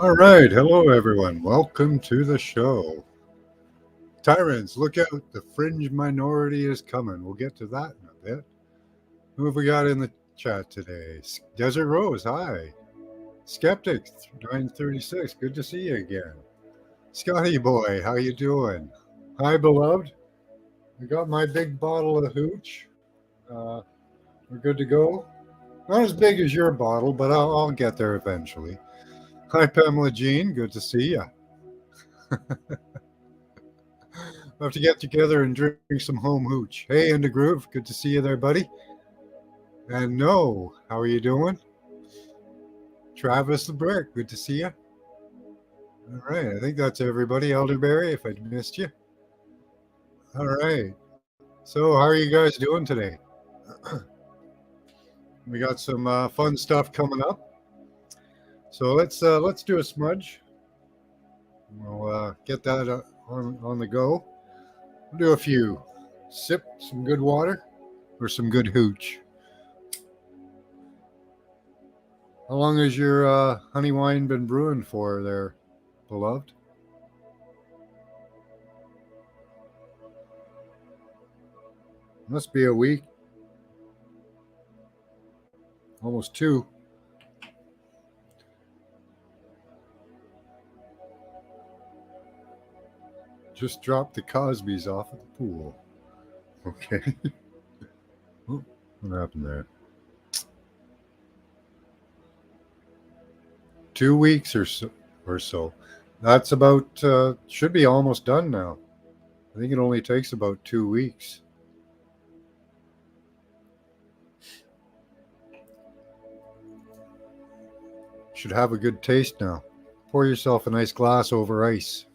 All right. Hello, everyone. Welcome to the show. Tyrants, look out. The fringe minority is coming. We'll get to that in a bit. Who have we got in the chat today? Desert Rose, hi. Skeptic, 936, good to see you again. Scotty boy, how you doing? Hi, beloved. I got my big bottle of hooch. We're good to go. Not as big as your bottle, but I'll get there eventually. Hi, Pamela Jean. Good to see you. We'll have to get together and drink some home hooch. Hey, In the Groove. Good to see you there, buddy. And No, how are you doing? Travis the Brick. Good to see you. All right. I think that's everybody. Elderberry, if I missed you. All right. So, how are you guys doing today? We got some fun stuff coming up. So let's do a smudge. We'll get that on the go. We'll do a few. Sip some good water or some good hooch. How long has your honey wine been brewing for there, beloved? Must be a week. Almost two. Just dropped the Cosbys off at the pool. Okay. Oh, what happened there? 2 weeks or so. That's about should be almost done now. I think it only takes about 2 weeks. Should have a good taste now. Pour yourself a nice glass over ice.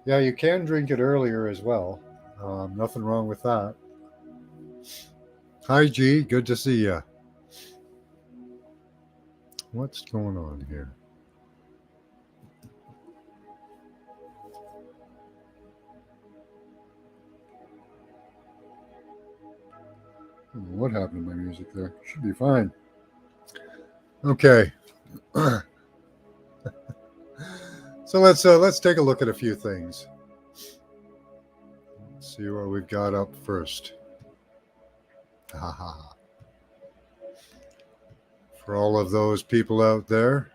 Yeah, you can drink it earlier as well. Nothing wrong with that. Hi, G. Good to see you. What's going on here? I don't know what happened to my music there? Should be fine. Okay. So let's take a look at a few things. Let's see what we've got up first. For all of those people out there,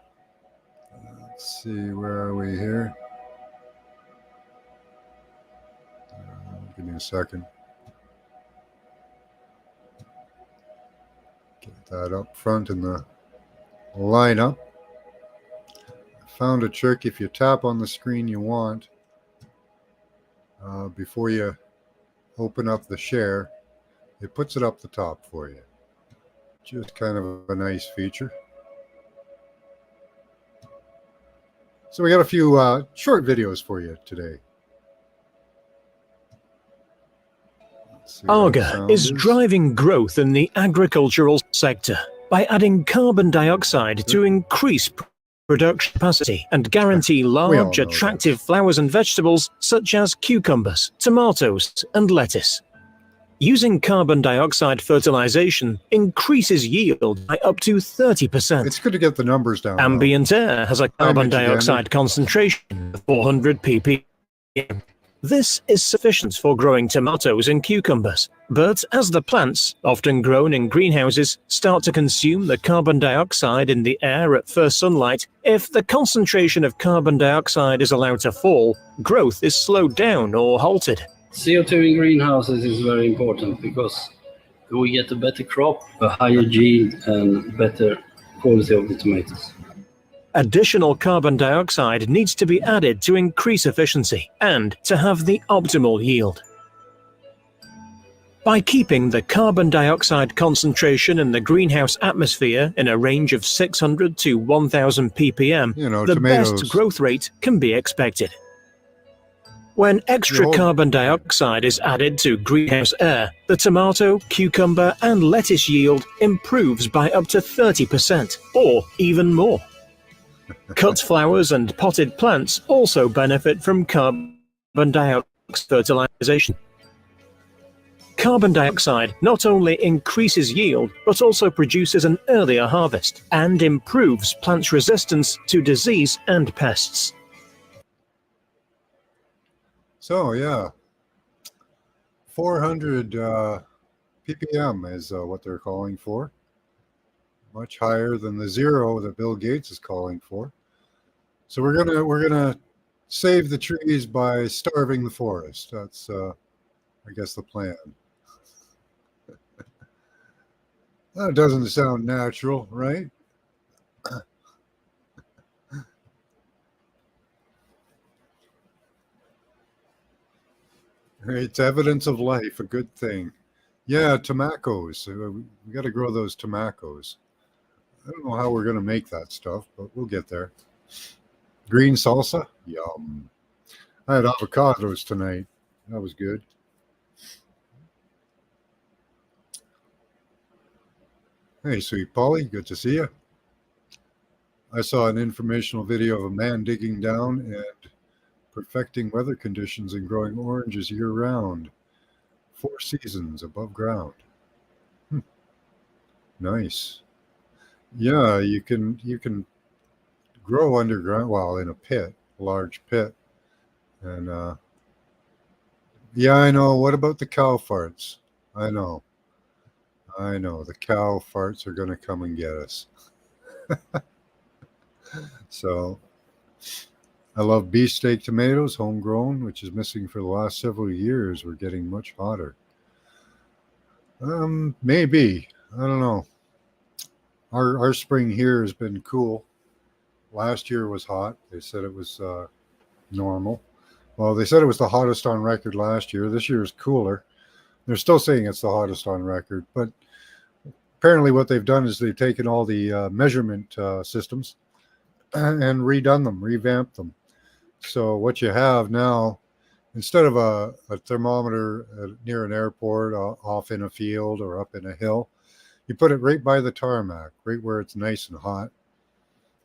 let's see, where are we here? Give me a second. Get that up front in the lineup. Found a trick. If you tap on the screen you want before you open up the share, it puts it up the top for you. Just kind of a nice feature. So we got a few short videos for you today. Arga is driving growth in the agricultural sector by adding carbon dioxide to increase production capacity and guarantee large, attractive flowers and vegetables such as cucumbers, tomatoes, and lettuce. Using carbon dioxide fertilization increases yield by up to 30%. It's good to get the numbers down. Ambient air has a carbon dioxide concentration of 400 ppm. This is sufficient for growing tomatoes and cucumbers, but as the plants, often grown in greenhouses, start to consume the carbon dioxide in the air at first sunlight, if the concentration of carbon dioxide is allowed to fall, growth is slowed down or halted. CO2 in greenhouses is very important because we get a better crop, a higher yield, and better quality of the tomatoes. Additional carbon dioxide needs to be added to increase efficiency and to have the optimal yield. By keeping the carbon dioxide concentration in the greenhouse atmosphere in a range of 600 to 1000 ppm, the best growth rate can be expected. When extra carbon dioxide is added to greenhouse air, the tomato, cucumber, and lettuce yield improves by up to 30% or even more. Cut flowers and potted plants also benefit from carbon dioxide fertilization. Carbon dioxide not only increases yield, but also produces an earlier harvest and improves plants' resistance to disease and pests. So, yeah, 400 ppm is what they're calling for. Much higher than the 0 that Bill Gates is calling for. So we're gonna save the trees by starving the forest. That's I guess the plan. That doesn't sound natural, right? It's evidence of life, a good thing. Yeah, tomatoes. We got to grow those tomatoes. I don't know how we're going to make that stuff, but we'll get there. Green salsa? Yum. I had avocados tonight. That was good. Hey, sweet Polly. Good to see you. I saw an informational video of a man digging down and perfecting weather conditions and growing oranges year-round. 4 seasons above ground. Nice. Yeah, you can grow underground, well, in a pit, a large pit. And yeah, I know. What about the cow farts? I know. The cow farts are going to come and get us. So I love beefsteak tomatoes, homegrown, which is missing for the last several years. We're getting much hotter. Maybe. I don't know. Our spring here has been cool. Last year was hot. They said it was normal. Well, they said it was the hottest on record last year. This year is cooler. They're still saying it's the hottest on record. But apparently what they've done is they've taken all the measurement systems and redone them, revamped them. So what you have now, instead of a thermometer near an airport, off in a field or up in a hill, you put it right by the tarmac, right where it's nice and hot.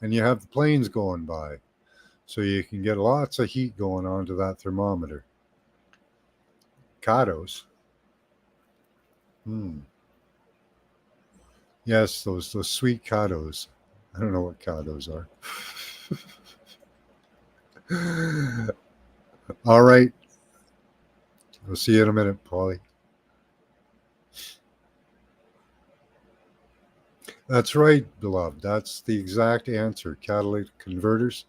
And you have the planes going by. So you can get lots of heat going on to that thermometer. Avocados. Yes, those sweet cados. I don't know what cados are. All right. We'll see you in a minute, Polly. That's right, beloved. That's the exact answer. Catalytic converters.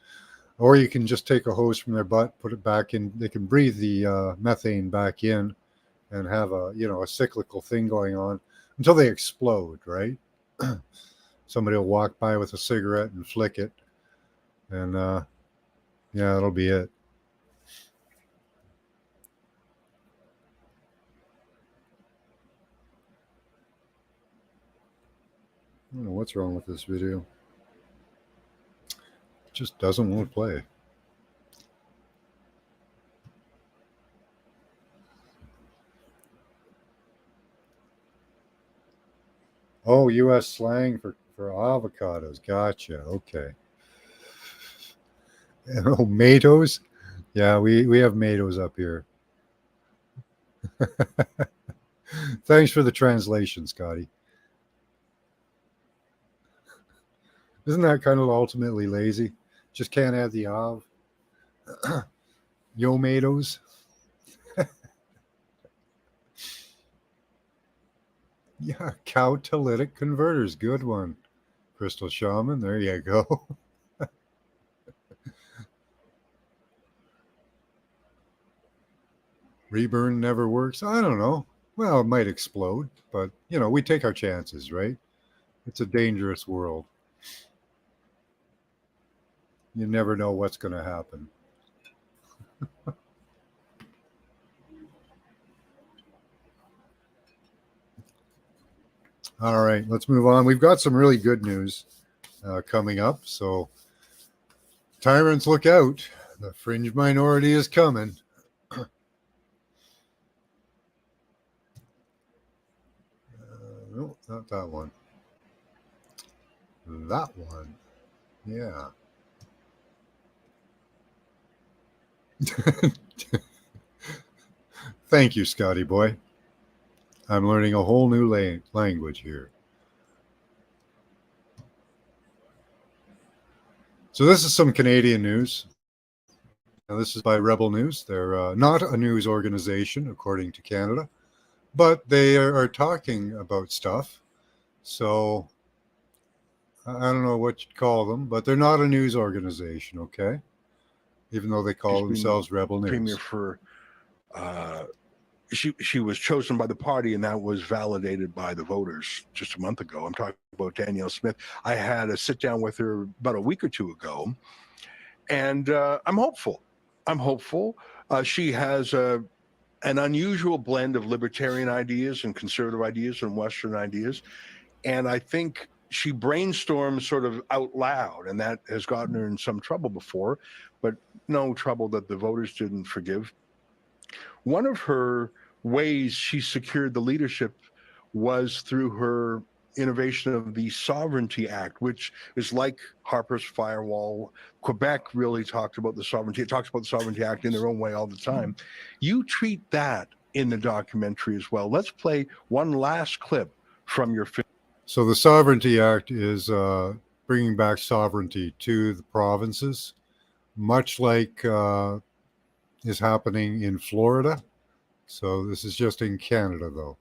Or you can just take a hose from their butt, put it back in. They can breathe the methane back in and have a cyclical thing going on until they explode, right? Somebody will walk by with a cigarette and flick it. And yeah, that'll be it. I don't know what's wrong with this video. It just doesn't want to play. Oh, U.S. slang for avocados. Gotcha. Okay. Oh, matoes? Yeah, we have matoes up here. Thanks for the translation, Scotty. Isn't that kind of ultimately lazy? Just can't add the av. Yo matoes. Yeah, catalytic converters. Good one. Crystal Shaman. There you go. Reburn never works. I don't know. Well, it might explode, but we take our chances, right? It's a dangerous world. You never know what's going to happen. All right, let's move on. We've got some really good news coming up. So, Tyrants, look out. The fringe minority is coming. No, not that one. That one. Yeah. Thank you, Scotty boy. I'm learning a whole new language here. So this is some Canadian news. Now, this is by Rebel News. They're not a news organization, according to Canada, but they are talking about stuff. So I don't know what you'd call them, but they're not a news organization, okay? Even though they call themselves Rebel News. Premier for she was chosen by the party, and that was validated by the voters just a month ago. I'm talking about Danielle Smith. I had a sit down with her about a week or two ago, and I'm hopeful. She has an unusual blend of libertarian ideas and conservative ideas and Western ideas, and I think she brainstorms sort of out loud, and that has gotten her in some trouble before, but no trouble that the voters didn't forgive. One of her ways she secured the leadership was through her innovation of the Sovereignty Act, which is like Harper's firewall. Quebec really talked about the Sovereignty. It talks about the Sovereignty Act in their own way all the time. You treat that in the documentary as well. Let's play one last clip from your film. So the Sovereignty Act is bringing back sovereignty to the provinces, much like is happening in Florida. So this is just in Canada, though.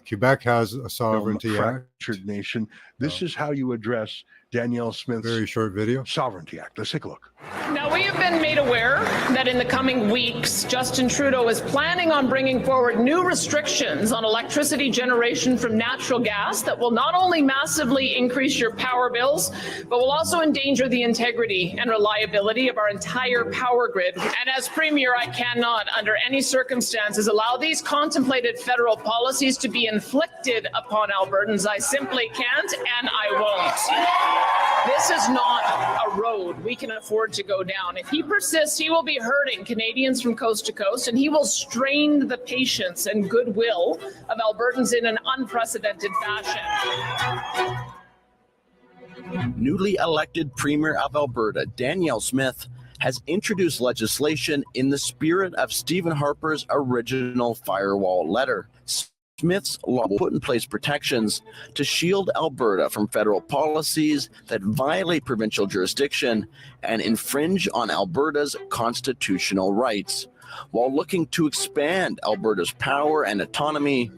Quebec has a Sovereignty Act. Fractured nation. This is how you address Danielle Smith's very short video. Sovereignty Act. Let's take a look. Now, we have been made aware that in the coming weeks, Justin Trudeau is planning on bringing forward new restrictions on electricity generation from natural gas that will not only massively increase your power bills, but will also endanger the integrity and reliability of our entire power grid. And as Premier, I cannot, under any circumstances, allow these contemplated federal policies to be inflicted upon Albertans. I simply can't, and I won't. This is not a road we can afford to go down. If he persists, he will be hurting Canadians from coast to coast, and he will strain the patience and goodwill of Albertans in an unprecedented fashion. Newly elected Premier of Alberta, Danielle Smith, has introduced legislation in the spirit of Stephen Harper's original firewall letter. Smith's law will put in place protections to shield Alberta from federal policies that violate provincial jurisdiction and infringe on Alberta's constitutional rights, while looking to expand Alberta's power and autonomy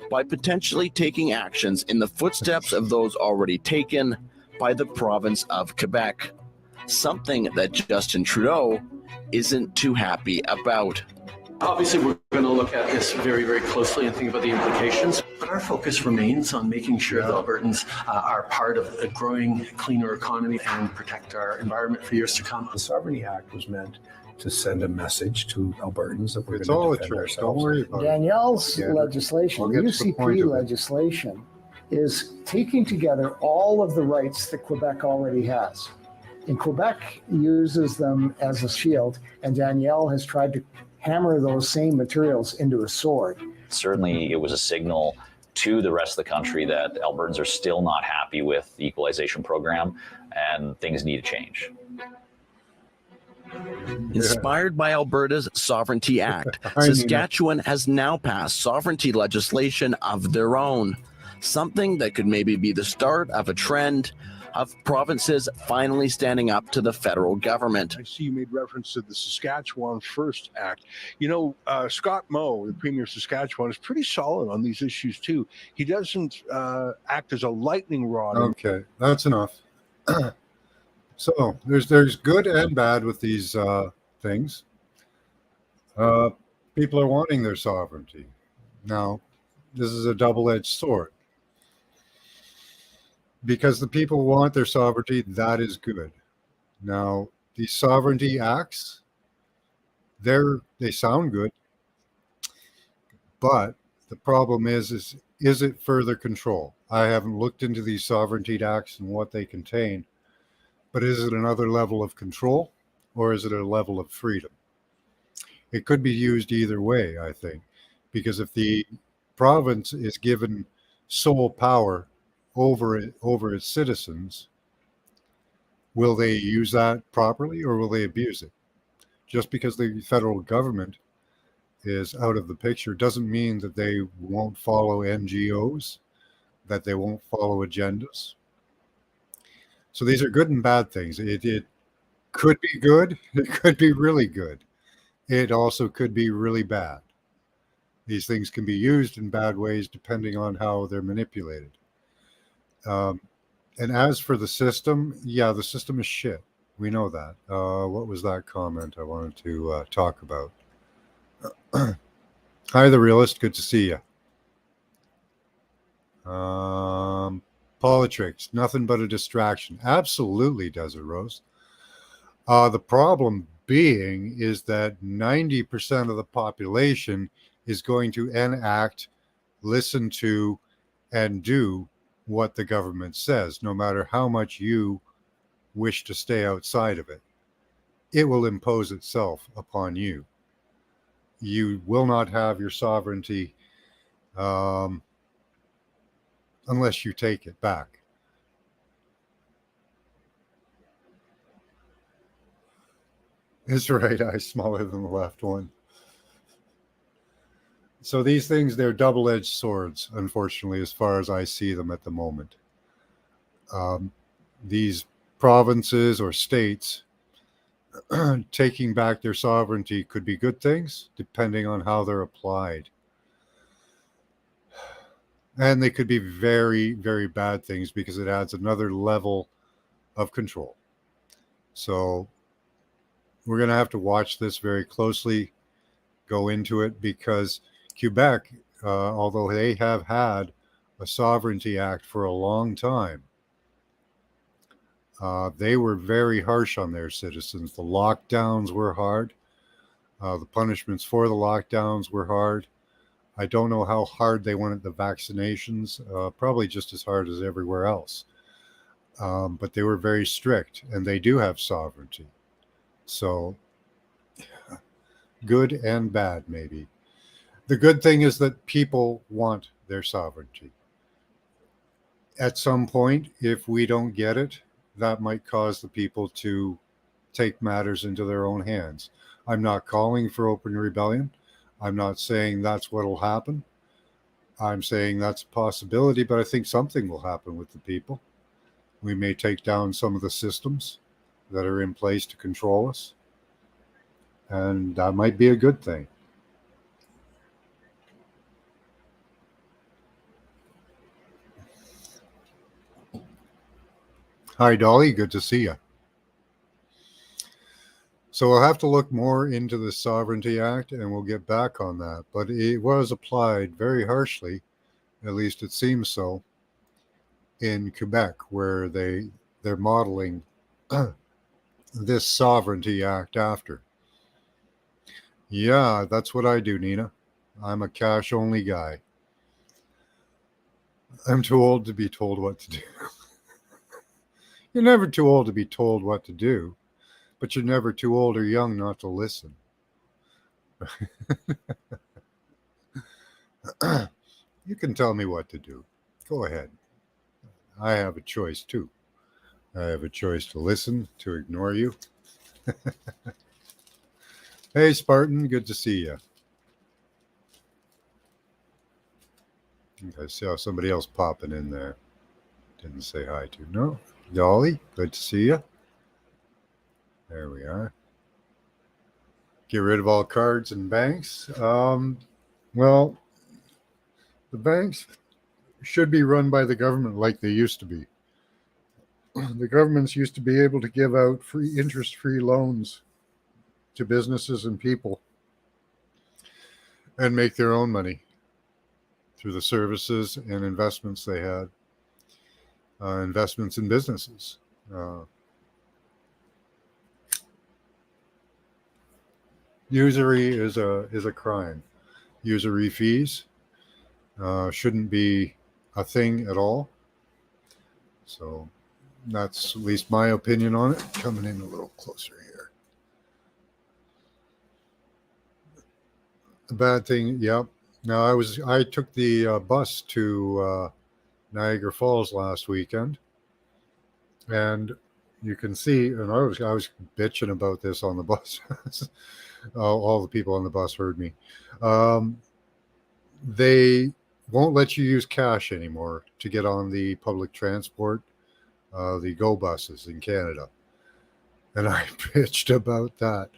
by potentially taking actions in the footsteps of those already taken by the province of Quebec, something that Justin Trudeau isn't too happy about. Obviously, we're going to look at this very, very closely and think about the implications, but our focus remains on making sure that Albertans are part of a growing, cleaner economy and protect our environment for years to come. The Sovereignty Act was meant to send a message to Albertans that we're It's going all to a defend trick. ourselves. Don't worry about it. Danielle's Yeah, legislation, we'll the get to the point UCP of it. legislation, is taking together all of the rights that Quebec already has. And Quebec uses them as a shield, and Danielle has tried to hammer those same materials into a sword. Certainly, it was a signal to the rest of the country that Albertans are still not happy with the equalization program and things need to change. Inspired by Alberta's Sovereignty Act, Saskatchewan has now passed sovereignty legislation of their own, something that could maybe be the start of a trend of provinces finally standing up to the federal government. I see you made reference to the Saskatchewan First Act. You know, Scott Moe, the Premier of Saskatchewan, is pretty solid on these issues too. He doesn't act as a lightning rod. Okay, that's enough. So there's good and bad with these things. People are wanting their sovereignty. Now, this is a double-edged sword. Because the people want their sovereignty, that is good. Now, these sovereignty acts, they sound good, but the problem is it further control? I haven't looked into these sovereignty acts and what they contain, but is it another level of control or is it a level of freedom? It could be used either way, I think, because if the province is given sole power over its citizens, will they use that properly or will they abuse it? Just because the federal government is out of the picture doesn't mean that they won't follow NGOs, that they won't follow agendas. So these are good and bad things. It could be good. It could be really good. It also could be really bad. These things can be used in bad ways depending on how they're manipulated. And as for the system, yeah, the system is shit. We know that. What was that comment I wanted to talk about? Hi, The Realist. Good to see you. Politics, nothing but a distraction. Absolutely, Desert Rose. The problem being is that 90% of the population is going to enact, listen to, and do what the government says, no matter how much you wish to stay outside of it. It will impose itself upon you. You will not have your sovereignty unless you take it back. His right eye smaller than the left one. So these things, they're double-edged swords, unfortunately, as far as I see them at the moment. These provinces or states taking back their sovereignty could be good things, depending on how they're applied. And they could be very, very bad things because it adds another level of control. So we're going to have to watch this very closely, go into it, because Quebec, although they have had a sovereignty act for a long time, they were very harsh on their citizens. The lockdowns were hard. The punishments for the lockdowns were hard. I don't know how hard they wanted the vaccinations, probably just as hard as everywhere else. But they were very strict, and they do have sovereignty. So, good and bad, maybe. The good thing is that people want their sovereignty. At some point, if we don't get it, that might cause the people to take matters into their own hands. I'm not calling for open rebellion. I'm not saying that's what will happen. I'm saying that's a possibility, but I think something will happen with the people. We may take down some of the systems that are in place to control us, and that might be a good thing. Hi, Dolly. Good to see you. So we'll have to look more into the Sovereignty Act, and we'll get back on that. But it was applied very harshly, at least it seems so, in Quebec, where they're modeling this Sovereignty Act after. Yeah, that's what I do, Nina. I'm a cash-only guy. I'm too old to be told what to do. You're never too old to be told what to do, but you're never too old or young not to listen. You can tell me what to do. Go ahead. I have a choice too. I have a choice to listen, to ignore you. Hey, Spartan, good to see you. I saw somebody else popping in there. Didn't say hi to. No. Dolly, good to see you. There we are. Get rid of all cards and banks. Well, the banks should be run by the government like they used to be. The governments used to be able to give out free interest-free loans to businesses and people and make their own money through the services and investments they had, investments in businesses. Usury is a crime. Usury fees shouldn't be a thing at all. So that's at least my opinion on it. Coming in a little closer here. The bad thing, yep. Now I took the bus to Niagara Falls last weekend, and you can see, and I was bitching about this on the bus. All the people on the bus heard me. They won't let you use cash anymore to get on the public transport, the GO buses in Canada. And I bitched about that.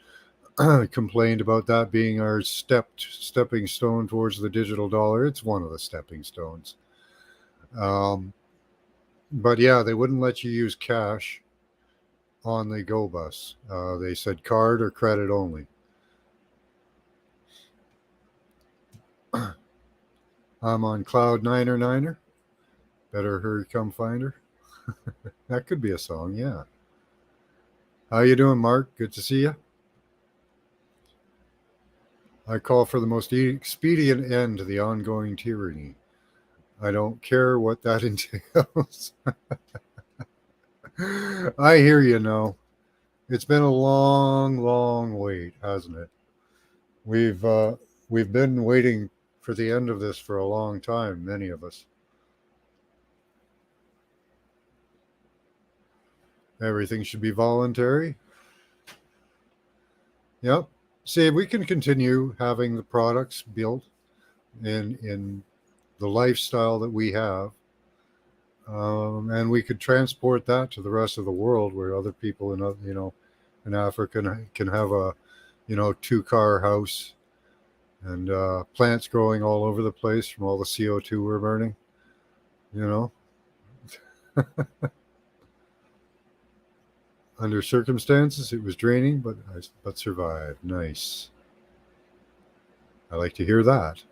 I complained about that being our stepping stone towards the digital dollar. It's one of the stepping stones. But yeah, they wouldn't let you use cash on the GO bus. They said card or credit only. I'm on Cloud Niner. Better hurry, come find her. That could be a song, yeah. How you doing, Mark? Good to see you. I call for the most expedient end to the ongoing tyranny. I don't care what that entails. I hear you now. It's been a long wait, hasn't it? We've been waiting for the end of this for a long time, many of us. Everything should be voluntary. Yep. See, if we can continue having the products built in the lifestyle that we have, and we could transport that to the rest of the world, where other people in Africa can have a 2-car house, and plants growing all over the place from all the CO2 we're burning. Under circumstances, it was draining, but survived. Nice. I like to hear that.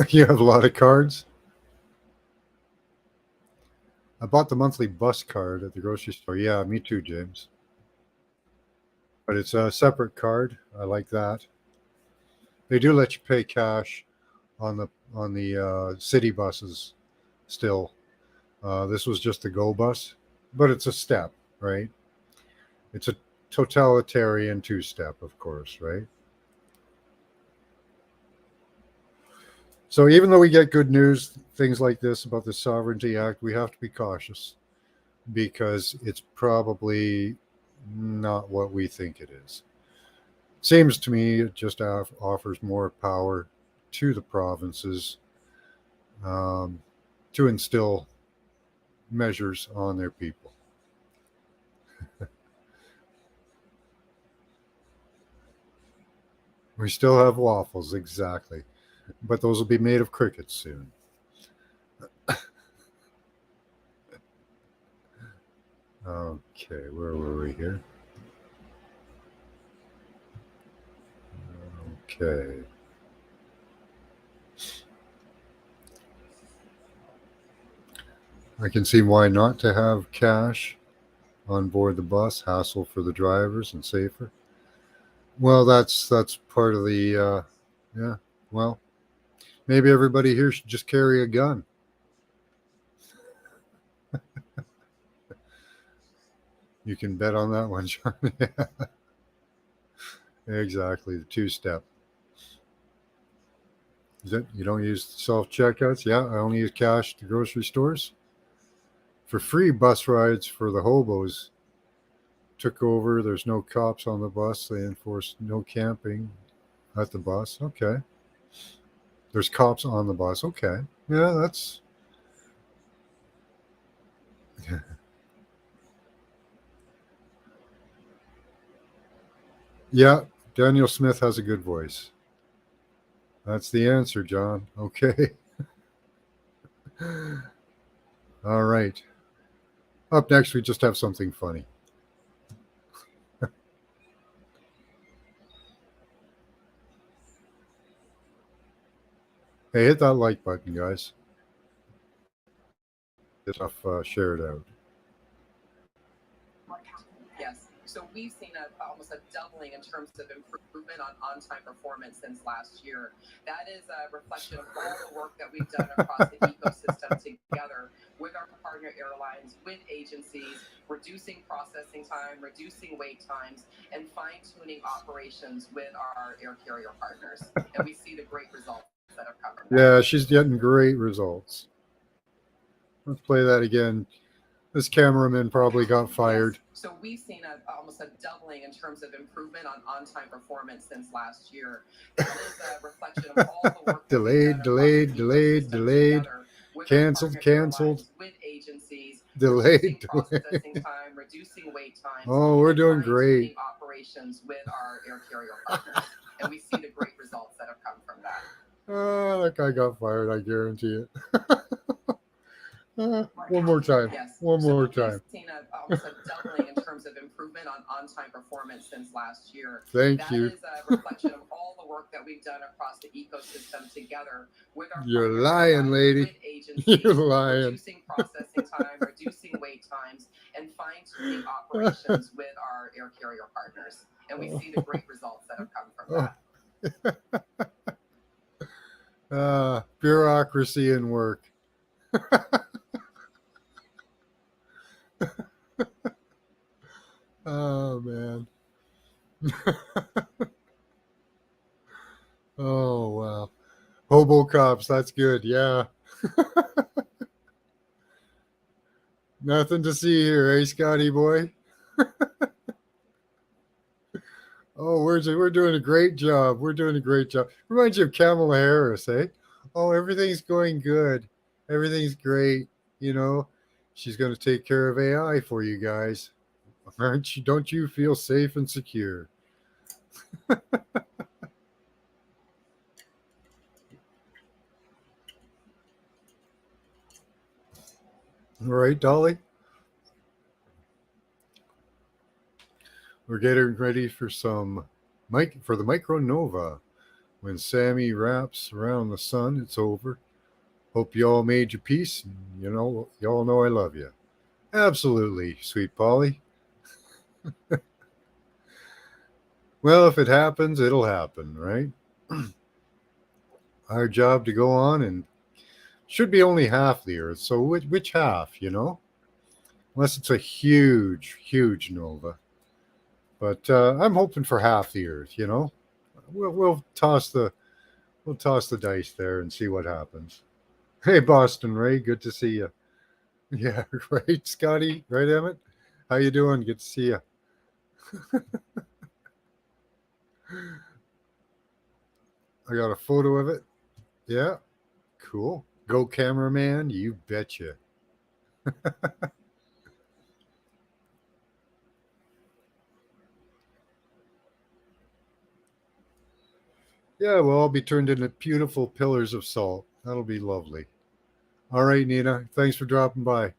You have a lot of cards? I bought the monthly bus card at the grocery store. Yeah, me too, James. But it's a separate card. I like that. They do let you pay cash on the city buses still. This was just the GO bus, but it's a step, right? It's a totalitarian 2-step, of course, right? So even though we get good news, things like this about the Sovereignty Act, we have to be cautious because it's probably not what we think it is. Seems to me it just offers more power to the provinces to instill measures on their people. We still have waffles, exactly. But those will be made of crickets soon. Okay, where were we here? Okay. I can see why not to have cash on board the bus. Hassle for the drivers and safer. Well, that's part of the yeah. Well, maybe everybody here should just carry a gun. You can bet on that one, Charlie. Exactly, the 2-step. Is it you don't use self-checkouts? Yeah, I only use cash to grocery stores. For free bus rides for the hobos took over. There's no cops on the bus. They enforce no camping at the bus. Okay. There's cops on the bus. Okay. Yeah, that's... Yeah, Daniel Smith has a good voice. That's the answer, John. Okay. All right. Up next, we just have something funny. Hey, hit that like button, guys. Get stuff shared out. Yes. So we've seen almost a doubling in terms of improvement on on-time performance since last year. That is a reflection of all the work that we've done across the ecosystem together with our partner airlines, with agencies, reducing processing time, reducing wait times, and fine-tuning operations with our air carrier partners. And we see the great results that have come from that. Yeah, she's getting great results. Let's play that again. This cameraman probably got fired. Yes. So we've seen almost a doubling in terms of improvement on on-time performance since last year. That is a reflection of all the work delayed, canceled, with agencies, delayed. processing time, reducing wait times. Oh, we're doing great. Operations with our air carrier partners, and we see the great results that have come from that. Oh, that guy got fired, I guarantee it. One more time. Yes. One more time. We've seen almost a doubling in terms of improvement on on-time performance since last year. Thank you. That is a reflection of all the work that we've done across the ecosystem together with our You're lying, lady. You're lying. Reducing processing time, reducing wait times, and fine-tuning operations with our air carrier partners. And we see the great results that have come from that. Bureaucracy and work. Oh, man. Oh, wow. Hobo cops, that's good. Yeah. Nothing to see here, eh, Scotty boy? Oh, we're doing a great job. We're doing a great job. Reminds you of Kamala Harris, eh? Oh, everything's going good. Everything's great. You know, she's going to take care of AI for you guys. Aren't you? Don't you feel safe and secure? All right, Dolly. We're getting ready for the micronova. When Sammy wraps around the sun, it's over. Hope you all made your peace. You know, y'all know I love you. Absolutely, sweet Polly. Well, if it happens, it'll happen, right? Our job to go on and should be only half the Earth. So which half, you know? Unless it's a huge, huge nova. But I'm hoping for half the Earth, you know? We'll toss the dice there and see what happens. Hey, Boston Ray, good to see you. Yeah, right, Scotty, right, Emmett? How you doing? Good to see you. I got a photo of it. Yeah, cool. Go cameraman, you betcha. Yeah, we'll all be turned into beautiful pillars of salt. That'll be lovely. All right, Nina, thanks for dropping by.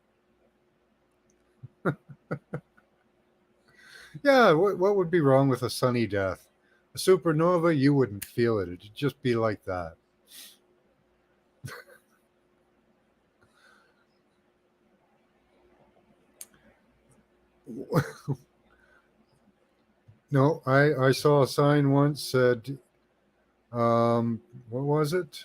Yeah, what would be wrong with a sunny death? A supernova, you wouldn't feel it. It'd just be like that. No, I saw a sign once said, what was it?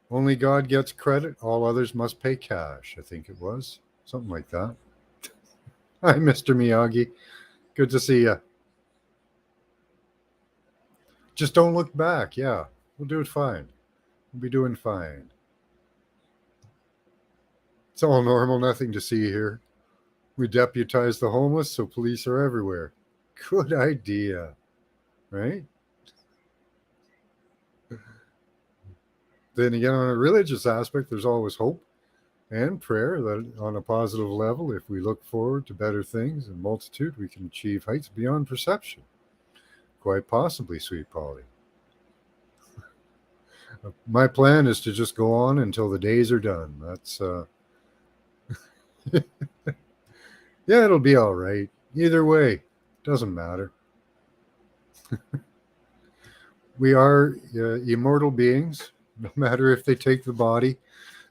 Only God gets credit. All others must pay cash. I think it was something like that. Hi, Mr. Miyagi. Good to see you. Just don't look back. Yeah, we'll do it fine. We'll be doing fine. It's all normal, nothing to see here. We deputize the homeless, so police are everywhere. Good idea, right? Then again, on a religious aspect, there's always hope and prayer that on a positive level, if we look forward to better things and multitude, we can achieve heights beyond perception. Quite possibly, sweet Polly. My plan is to just go on until the days are done. That's yeah, it'll be all right. Either way, doesn't matter. We are immortal beings, no matter if they take the body.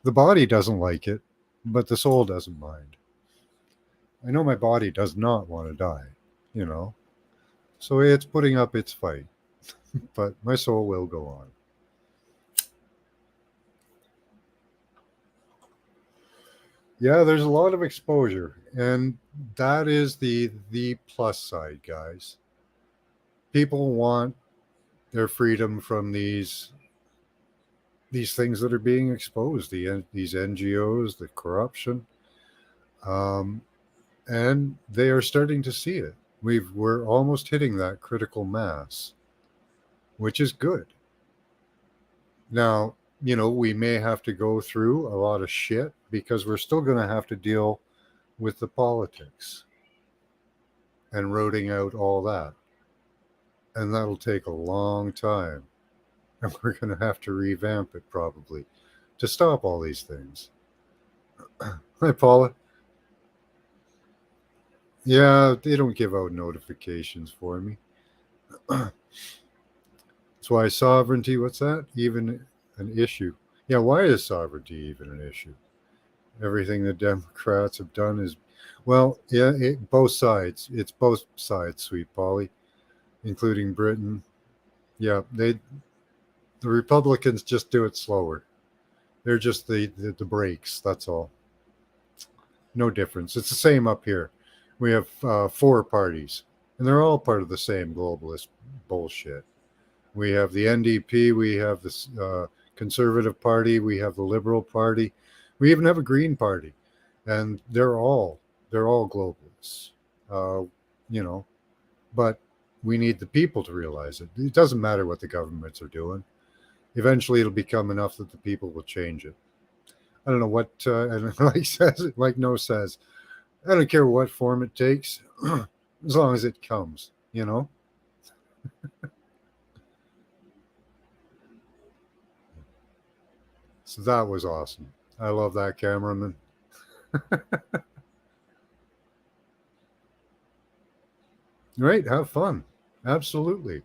The body doesn't like it, but the soul doesn't mind. I know my body does not want to die, you know, so it's putting up its fight, but my soul will go on. Yeah, there's a lot of exposure, and that is the plus side, guys. People want their freedom from these things that are being exposed, these NGOs, the corruption, and they are starting to see it. We're almost hitting that critical mass, which is good. Now, you know, we may have to go through a lot of shit because we're still going to have to deal with the politics and rooting out all that. And that'll take a long time. And we're going to have to revamp it probably to stop all these things. Hi, Paula. Yeah, they don't give out notifications for me. That's why sovereignty, what's that? Even an issue. Yeah, why is sovereignty even an issue? Everything the Democrats have done is, well, yeah, both sides. It's both sides, sweet Polly, including Britain. Yeah, the Republicans just do it slower. They're just the brakes, that's all. No difference. It's the same up here. We have 4 parties, and they're all part of the same globalist bullshit. We have the NDP, we have the Conservative Party, we have the Liberal Party, we even have a Green Party, and they're all globalists, you know. But we need the people to realize it. It doesn't matter what the governments are doing. Eventually, it'll become enough that the people will change it. I don't know what, and like No says, I don't care what form it takes, as long as it comes, you know. So that was awesome. I love that cameraman. Right, have fun. Absolutely.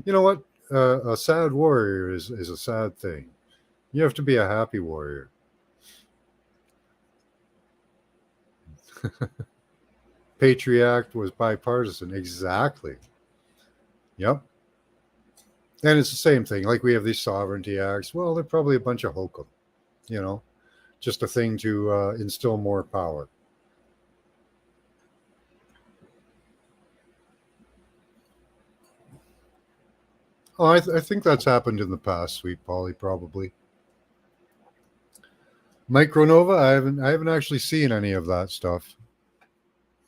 You know what? A sad warrior is a sad thing. You have to be a happy warrior. Patriot Act was bipartisan. Exactly. Yep. And it's the same thing. Like we have these sovereignty acts. Well, they're probably a bunch of hokum, you know, just a thing to instill more power. Oh, I think that's happened in the past, sweet Polly, probably. Micronova, I haven't actually seen any of that stuff,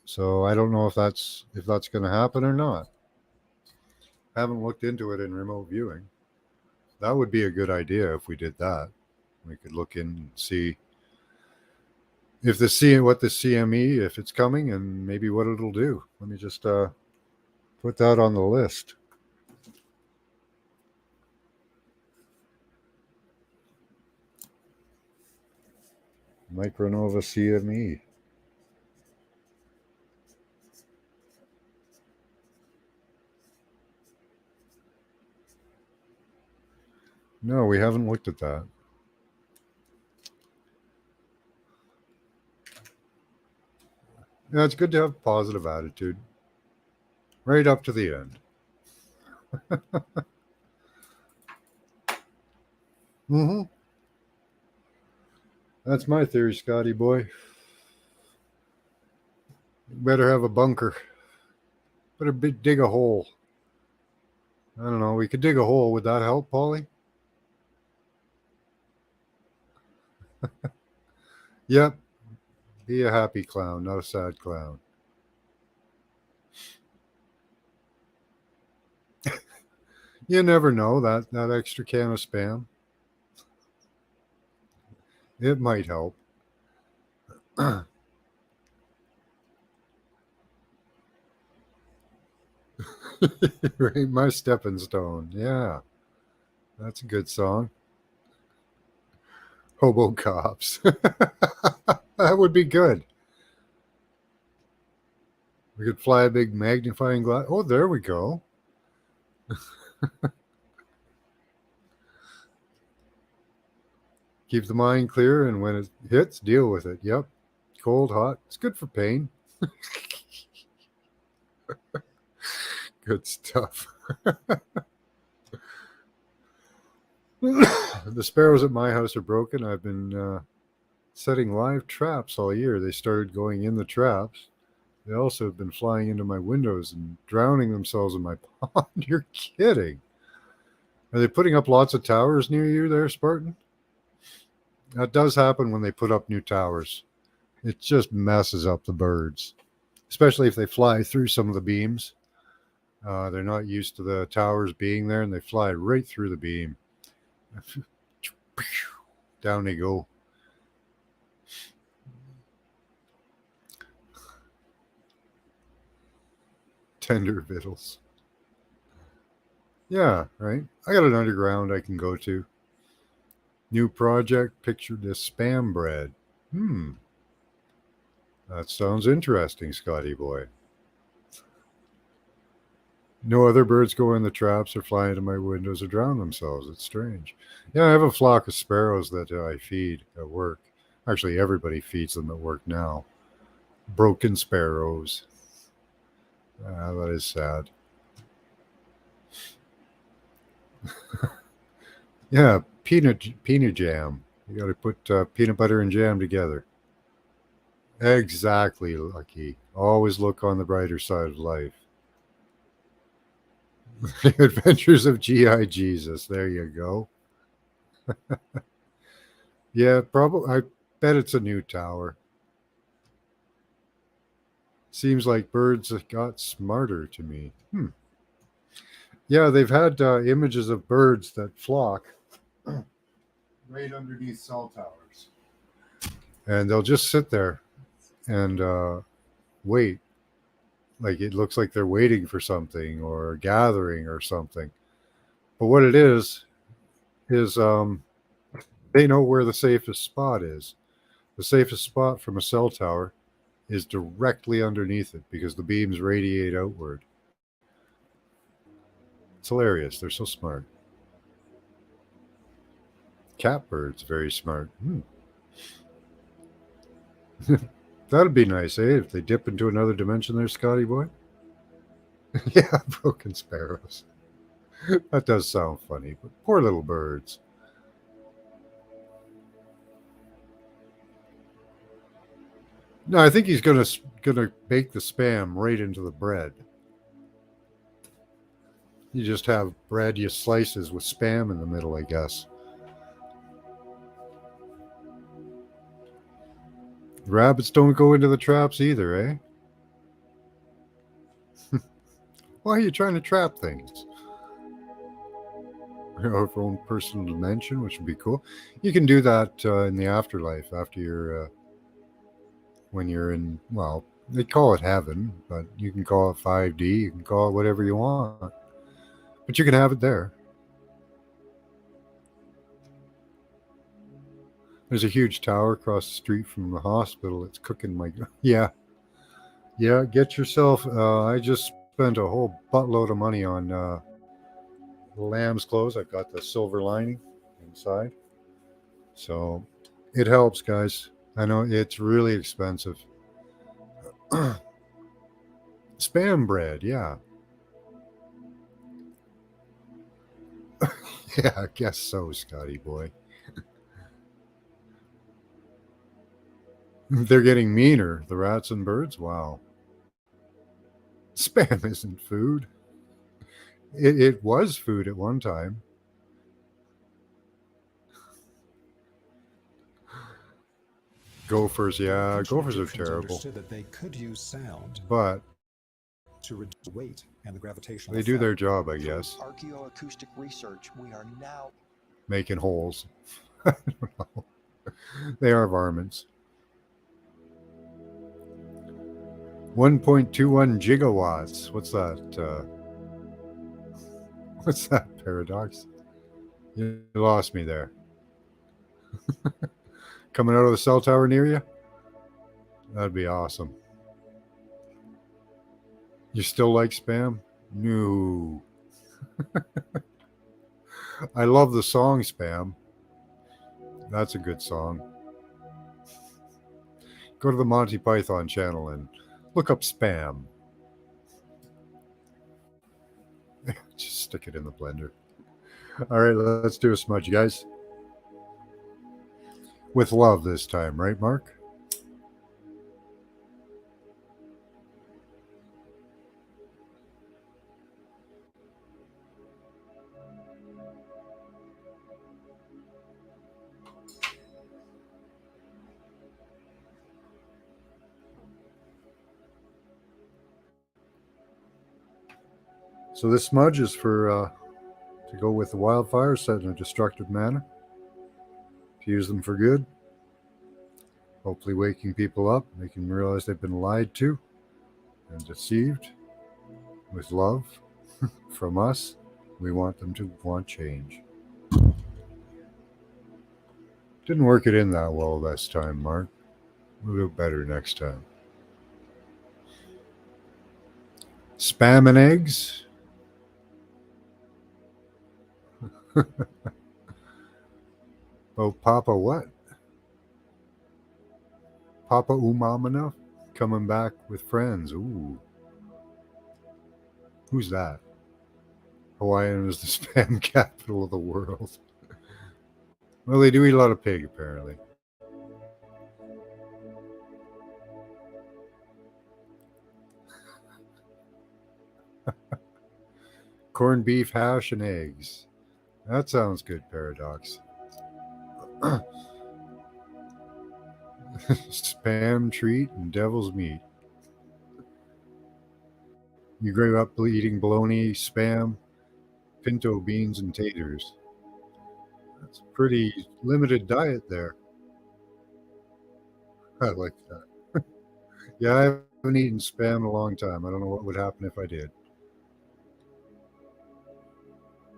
so I don't know if that's going to happen or not. I haven't looked into it in remote viewing. That would be a good idea if we did that. We could look in and see if what the CME, if it's coming, and maybe what it'll do. Let me just put that on the list. Micronova CME. No, we haven't looked at that. Yeah, it's good to have a positive attitude. Right up to the end. Mm-hmm. That's my theory, Scotty boy. Better have a bunker. Better dig a hole. I don't know. We could dig a hole. Would that help, Polly? Yep. Be a happy clown, not a sad clown. You never know, that extra can of Spam. It might help. Right, my stepping stone. Yeah, that's a good song. Hobo cops. That would be good. We could fly a big magnifying glass. Oh, there we go. Keep the mind clear, and when it hits, deal with it. Yep. Cold, hot. It's good for pain. Good stuff. The sparrows at my house are broken. I've been setting live traps all year. They started going in the traps. They also have been flying into my windows and drowning themselves in my pond. You're kidding. Are they putting up lots of towers near you there, Spartan? That does happen when they put up new towers. It just messes up the birds, especially if they fly through some of the beams. They're not used to the towers being there, and they fly right through the beam. Down they go. Tender victuals. Yeah, right. I got an underground I can go to. New project, picture this spam bread. That sounds interesting, Scotty boy. No other birds go in the traps or fly into my windows or drown themselves. It's strange. Yeah, I have a flock of sparrows that I feed at work. Actually, everybody feeds them at work now. Broken sparrows. That is sad. Yeah, peanut jam. You got to put peanut butter and jam together. Exactly, Lucky. Always look on the brighter side of life. The Adventures of G.I. Jesus. There you go. Yeah, probably. I bet it's a new tower. Seems like birds have got smarter to me. Yeah, they've had images of birds that flock right underneath cell towers. And they'll just sit there and wait. Like it looks like they're waiting for something or gathering or something. But what it is they know where the safest spot is. The safest spot from a cell tower is directly underneath it because the beams radiate outward. It's hilarious. They're so smart. Catbirds, very smart. That'd be nice, eh? If they dip into another dimension there, Scotty boy. Yeah, broken sparrows. That does sound funny, but poor little birds. No, I think he's gonna bake the spam right into the bread. You just have bread, you slices with spam in the middle, I guess. Rabbits don't go into the traps either, eh? Why are you trying to trap things? Our own personal dimension, which would be cool. You can do that in the afterlife after you're, when you're in, well, they call it heaven, but you can call it 5D, you can call it whatever you want. But you can have it there. There's a huge tower across the street from the hospital. It's cooking my... Yeah. Yeah, get yourself... I just spent a whole buttload of money on lamb's clothes. I've got the silver lining inside. So it helps, guys. I know it's really expensive. Spam bread, yeah. Yeah, I guess so, Scotty boy. They're getting meaner, the rats and birds. Wow. Spam isn't food. It was food at one time. Gophers, yeah, gophers are terrible. That they could use sound, but to reduce weight and the gravitational they do their job, I guess. Archaeoacoustic research, we are now making holes. I don't know. They are varmints. 1.21 gigawatts. What's that? What's that, Paradox? You lost me there. Coming out of the cell tower near you? That'd be awesome. You still like spam? No. I love the song Spam. That's a good song. Go to the Monty Python channel and look up Spam. Just stick it in the blender. All right, let's do a smudge, guys. With love this time, right, Mark? So this smudge is for to go with the wildfires set in a destructive manner. To use them for good. Hopefully waking people up, making them realize they've been lied to and deceived. With love from us, we want them to want change. Didn't work it in that well this time, Mark. We'll do better next time. Spam and eggs. Oh, Papa what? Papa Umamana coming back with friends. Ooh. Who's that? Hawaiian is the spam capital of the world. Well, they do eat a lot of pig, apparently. Corned beef, hash, and eggs. That sounds good, Paradox. Spam treat and devil's meat. You grew up eating bologna, spam, pinto beans, and taters. That's a pretty limited diet there. I like that. Yeah, I haven't eaten spam in a long time. I don't know what would happen if I did.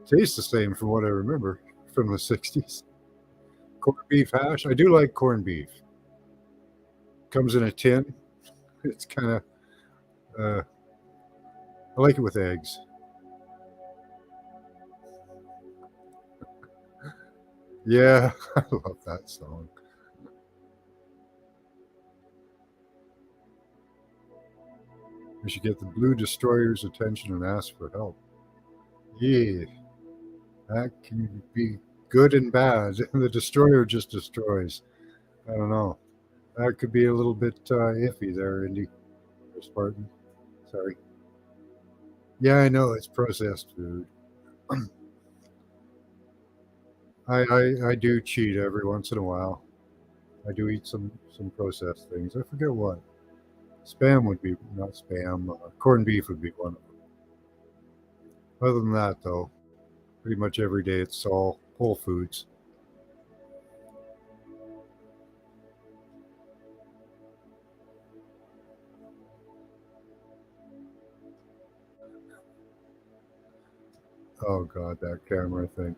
Tastes the same from what I remember from the 60s. Corned beef hash. I do like corned beef. Comes in a tin. It's kind of, I like it with eggs. Yeah, I love that song. We should get the Blue Destroyer's attention and ask for help. Yeah, that can be good and bad. The Destroyer just destroys. I don't know. That could be a little bit iffy there, Indy. Or Spartan. Sorry. Yeah, I know it's processed food. I do cheat every once in a while. I do eat some processed things. I forget what. Spam would be, not spam. Corned beef would be one of them. Other than that, though, pretty much every day it's all whole foods. Oh God, that camera thing.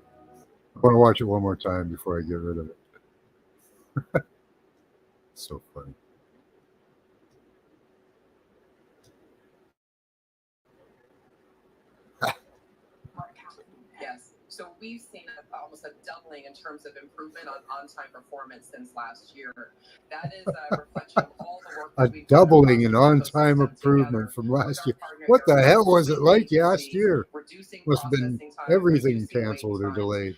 I want to watch it one more time before I get rid of it. So funny. Yes. So we've seen almost a doubling in terms of improvement on on-time performance since last year. That is a reflection of all the work that we've done. A doubling in on-time improvement from last year. What the hell was it like last year? Must have been everything canceled or delayed.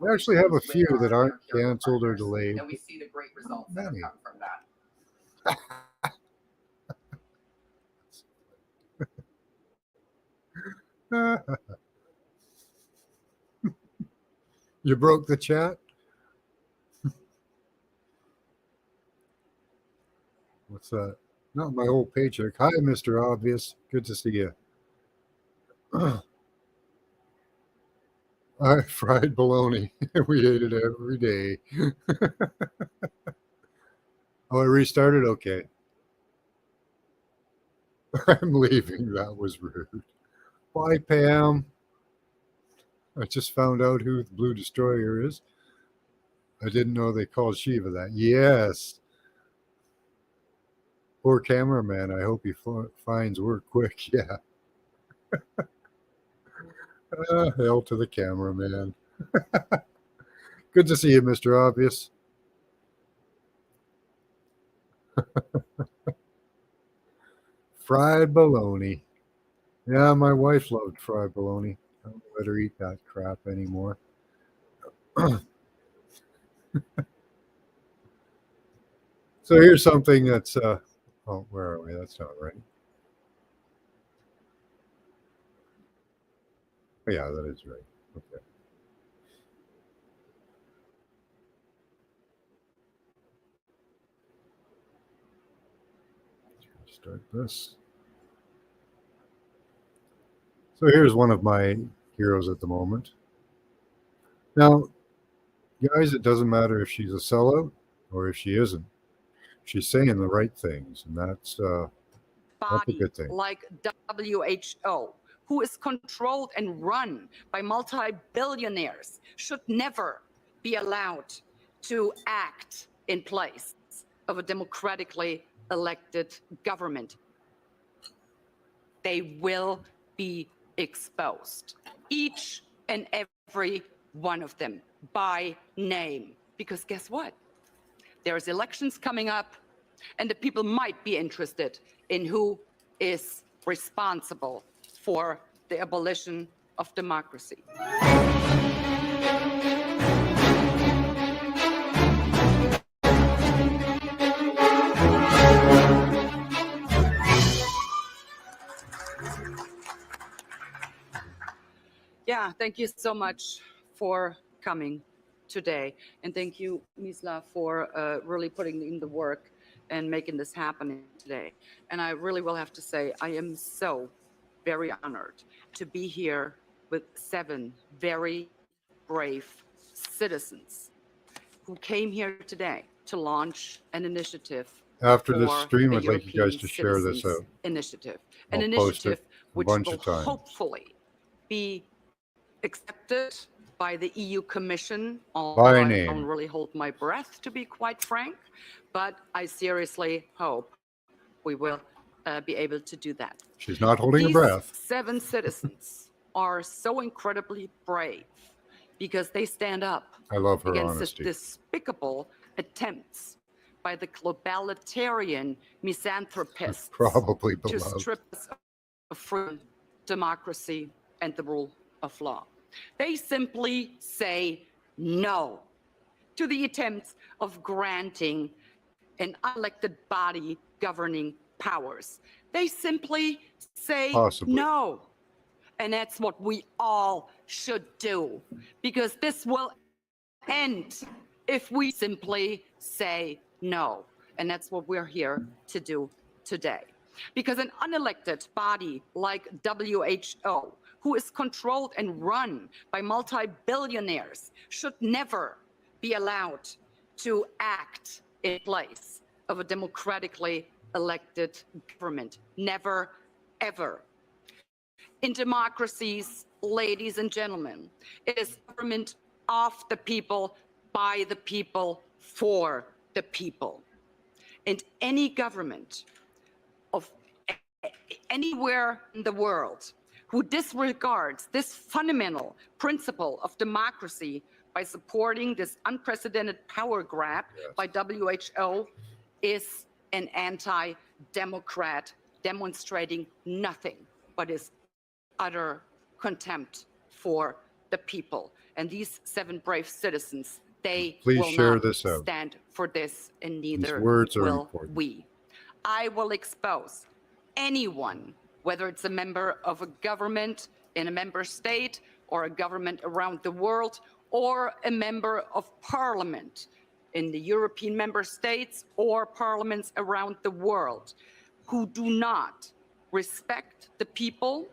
We actually have a few that aren't canceled or delayed. And we see the great results that have come from that. You broke the chat? What's that? Not my whole paycheck. Hi, Mr. Obvious. Good to see you. I fried bologna. We ate it every day. Oh, I restarted? Okay. I'm leaving. That was rude. Bye, Pam. I just found out who the Blue Destroyer is. I didn't know they called Shiva that. Yes. Poor cameraman. I hope he finds work quick. Yeah. Hell to the cameraman. Good to see you, Mr. Obvious. Fried bologna. Yeah, my wife loved fried bologna. I don't let her eat that crap anymore. So here's something that's oh, where are we? That's not right. Oh, yeah, that is right. Okay. Start this. So here's one of my heroes at the moment. Now, guys, it doesn't matter if she's a sellout or if she isn't. She's saying the right things, and that's a good thing. Like WHO, who is controlled and run by multi-billionaires, should never be allowed to act in place of a democratically elected government. They will be exposed, each and every one of them, by name. Because guess what? There's elections coming up, and the people might be interested in who is responsible for the abolition of democracy. Yeah, thank you so much for coming today. And thank you, Misla, for really putting in the work and making this happen today. And I really will have to say, I am so very honored to be here with 7 very brave citizens who came here today to launch an initiative. After this stream, I'd like you guys to share this out. Initiative. I'll An initiative which will times. hopefully be accepted by the EU Commission. By I name. don't really hold my breath, to be quite frank, but I seriously hope we will be able to do that. She's not holding her breath. 7 citizens are so incredibly brave because they stand up I love her against honesty. this despicable attempts by the globalitarian misanthropists Probably to beloved. strip us of freedom, democracy, and the rule of law. They simply say no to the attempts of granting an unelected body governing powers. They simply say no. And that's what we all should do, because this will end if we simply say no. And that's what we're here to do today. Because an unelected body like WHO, who is controlled and run by multi-billionaires, should never be allowed to act in place of a democratically elected government. Never, ever. In democracies, ladies and gentlemen, it is government of the people, by the people, for the people. And any government of anywhere in the world who disregards this fundamental principle of democracy by supporting this unprecedented power grab by WHO is an anti-democrat demonstrating nothing but his utter contempt for the people. And these 7 brave citizens, they will not stand for this, and neither will we. I will expose anyone, whether it's a member of a government, in a member state or a government around the world, or a member of parliament in the European member states or parliaments around the world who do not respect the people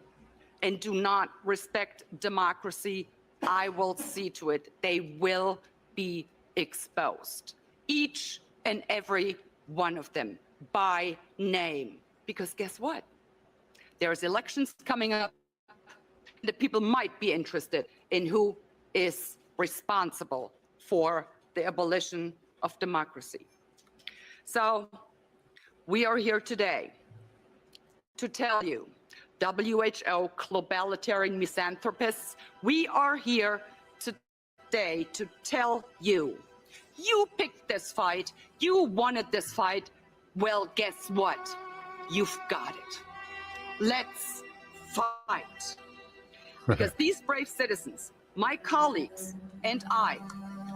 and do not respect democracy, I will see to it they will be exposed. Each and every one of them by name. Because guess what? There's elections coming up. The people might be interested in who is responsible for the abolition of democracy. So we are here today to tell you, WHO globalitarian misanthropists, we are here today to tell you, you picked this fight, you wanted this fight, well, guess what? You've got it. Let's fight. Because these brave citizens, my colleagues and I,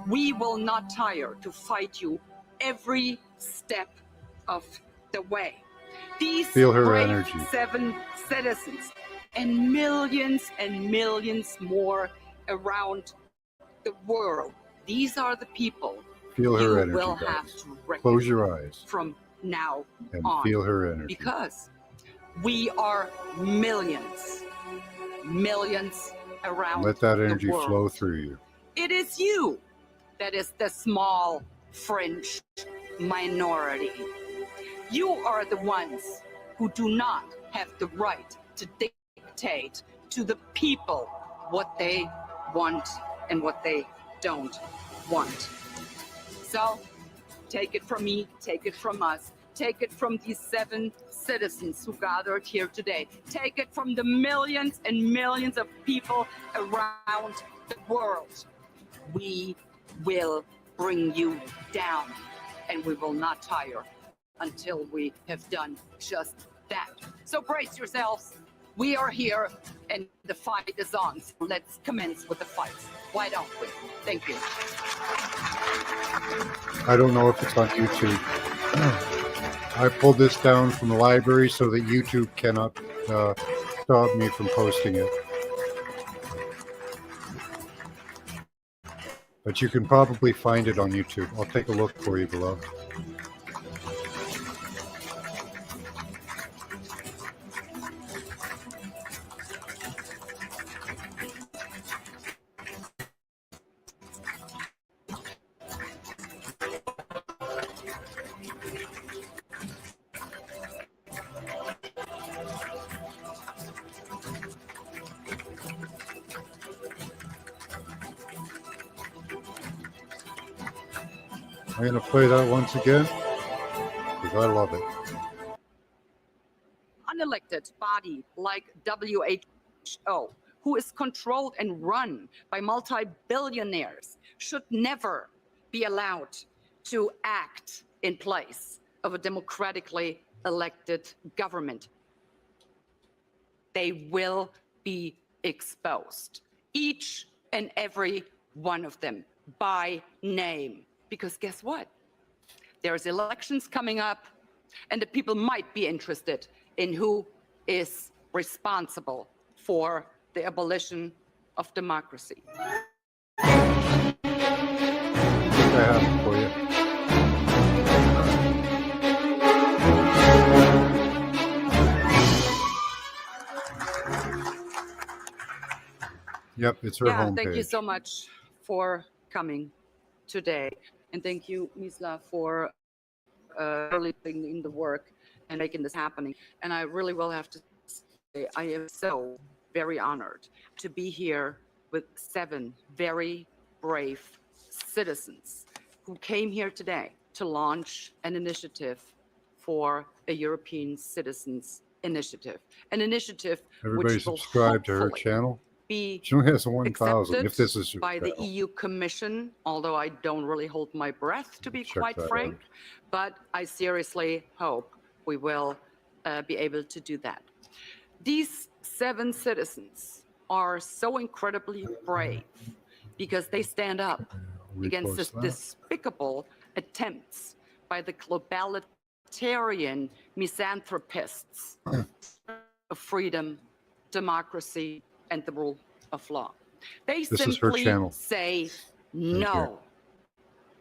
we will not tire to fight you every step of the way. These brave energy. 7 citizens and millions more around the world. These are the people Feel her you energy, will guys. have to reckon Close your eyes from now and on. feel her energy. Because we are millions around Let that energy the world. flow through you. It is you that is the small fringe minority. You are the ones who do not have the right to dictate to the people what they want and what they don't want. So take it from me, take it from us, take it from these 7 citizens who gathered here today. Take it from the millions and millions of people around the world. We will bring you down, and we will not tire until we have done just that. So brace yourselves. We are here, and the fight is on. So let's commence with the fight. Why don't we? Thank you. I don't know if it's on YouTube. I pulled this down from the library so that YouTube cannot stop me from posting it. But you can probably find it on YouTube. I'll take a look for you, beloved. I'm going to play that once again because I love it. Unelected body like WHO, who is controlled and run by multi-billionaires, should never be allowed to act in place of a democratically elected government. They will be exposed, each and every one of them by name. Because guess what? There's elections coming up, and the people might be interested in who is responsible for the abolition of democracy. I have it for you. Yep, it's her homepage. Thank you so much for coming today. And thank you, Misla, for really putting in the work and making this happening. And I really will have to say, I am so very honored to be here with 7 very brave citizens who came here today to launch an initiative for a European Citizens Initiative. An initiative Everybody which will subscribe to her hopefully channel. be She only has 1,000. If this is by the EU Commission, although I don't really hold my breath, to be quite frank, but I seriously hope we will be able to do that. These 7 citizens are so incredibly brave because they stand up against this despicable attempts by the globalitarian misanthropists of freedom, democracy, and the rule of law. They This is her simply channel. say no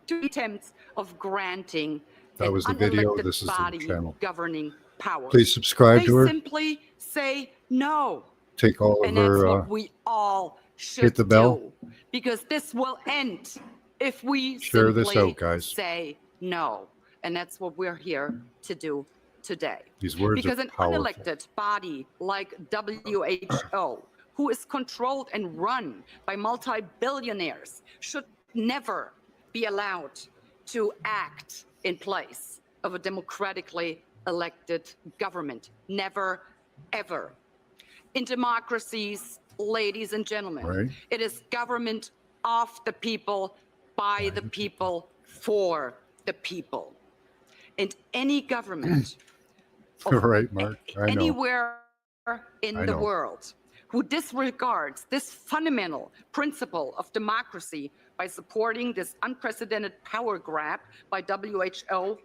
to attempts of granting That an was the video. unelected This is the body channel. governing power. Please subscribe They to her. simply say no. Take all of And that's her. what we all should Hit the bell. do, because this will end if we Share this simply out, guys. say no. And that's what we're here to do today. These words Because are an powerful. unelected body like WHO, who is controlled and run by multi-billionaires, should never be allowed to act in place of a democratically elected government. Never, ever. In democracies, ladies and gentlemen, Right. it is government of the people, by the people, for the people. And any government Right, Mark. I know. anywhere in I the know. world who disregards this fundamental principle of democracy by supporting this unprecedented power grab by WHO